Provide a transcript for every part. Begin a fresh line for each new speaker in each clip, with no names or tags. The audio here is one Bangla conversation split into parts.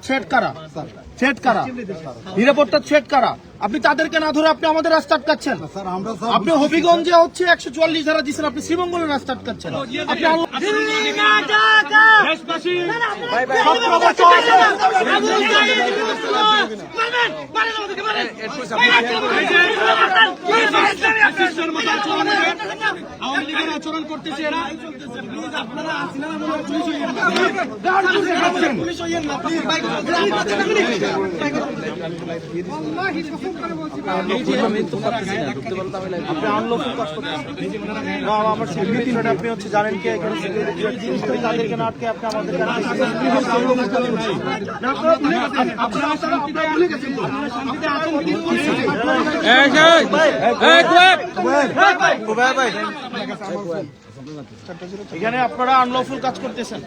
থ্রেট কারা? থ্রেট কারা? নিরাপত্তার থ্রেট কারা? আপনি তাদেরকে না ধরে আপনি আমাদের রাস্তা আটকাচ্ছেন। আপনি হবিগঞ্জে হচ্ছে 144 ধারা দিচ্ছেন, আপনি শ্রীমঙ্গলের রাস্তা আটকাচ্ছেন। আপনি আওয়ামী লীগের আচরণ করতেছে এরা। আপনি হচ্ছে জানেন কে তাদেরকে না আটকে আপনি আমাদের এখানে আপনারা আনলফুল কাজ করতেছেন।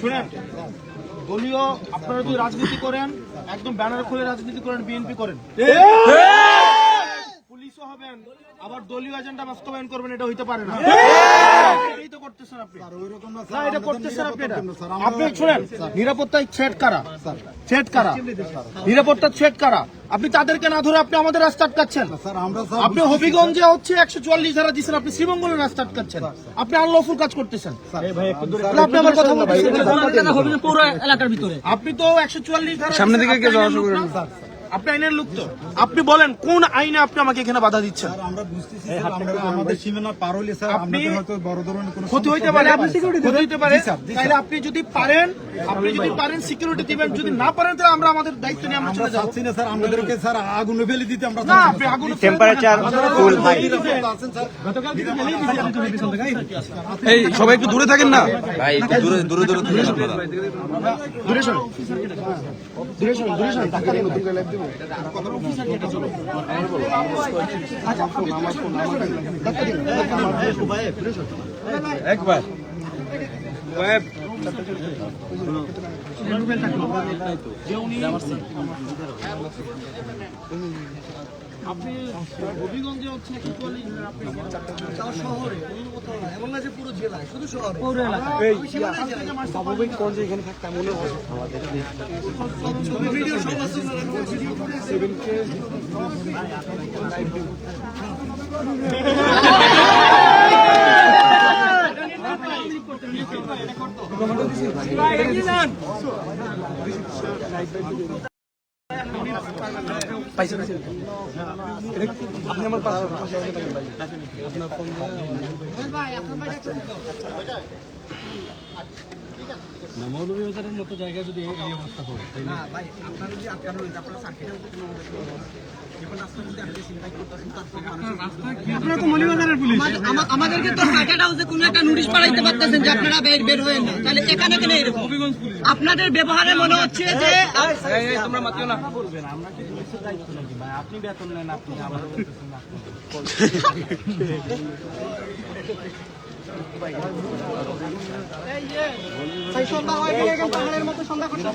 শুনেন, দলীয় আপনারা যদি রাজনীতি করেন, একদম ব্যানার খুলে রাজনীতি করেন, বিএনপি করেন, পুলিশও হবেন, আবার দলীয় এজেন্ডা বাস্তবায়ন করবেন, এটা হইতে পারে না। এই তো করতেছেন আপনি, না এটা করতেছেন আপনি। আপনি শুনেন, নিরাপত্তায় থ্রেট কারা? থ্রেট কারা? নিরাপত্তার থ্রেট কারা? আপনি তাদেরকে না ধরে আপনি আমাদের রাস্তা আটকাচ্ছেন। আপনি হবিগঞ্জে হচ্ছে 144 ধারা দিচ্ছেন, আপনি শ্রীমঙ্গলের রাস্তা আটকাচ্ছেন। আপনি আনলফুল কাজ করতেছেন। আপনি আমার কথা বলতেছেন, আপনি তো 144 ধারা সামনে দিকে আপনি আইনের লোক তো। আপনি বলেন কোন আইনে আপনি আমাকে এখানে বাধা দিচ্ছেন?
আমরা বুঝতেছি আমাদের সীমানা পার হইলে স্যার আমাদের হয়তো বড় ধরনের কোনো
ক্ষতি হইতে পারে, ক্ষতি হইতে পারে। তাহলে আপনি যদি পারেন সিকিউরিটি দিবেন, যদি না পারেন তাহলে আমরা আমাদের দায়িত্ব নিয়ে আমরা চলে যাব।
চাচ্ছি না স্যার আমাদেরকে স্যার আগুন ফেলে দিতে। আমরা
না, আপনি আগুন
টেম্পারেচার ফুল ভাই।
এই সবাই একটু দূরে থাকেন না ভাই, একটু দূরে দূরে দূরে থাকেন আপনারা।
দূরে সরুন, দূরে সরুন, দূরে সরুন, ধাক্কা দিন, দূরে লাইভ দিব।
একবার
আপনি হবিগঞ্জে হচ্ছে শহরে এমন না যে পুরো জেলায়, শুধু শহরে
আপনি আমার পাশে মৌলভীবাজারের মতো জায়গায় যদি এই অবস্থা হয়,
আমাদেরকে তো সার্কিট হাউসে কোনো একটা নোটিশ পাঠাইতে পারতেছেন যে আপনারা বের হয়েন না, তাহলে এখানে কেন এরকম? আপনাদের ব্যবহারে মনে হচ্ছে যে
তোমরা মাতিও না।
আপনি বেতন নেন, আপনি আমাদের সন্ধ্যা হয়, পাহাড়ের মতো সন্ধ্যা করতে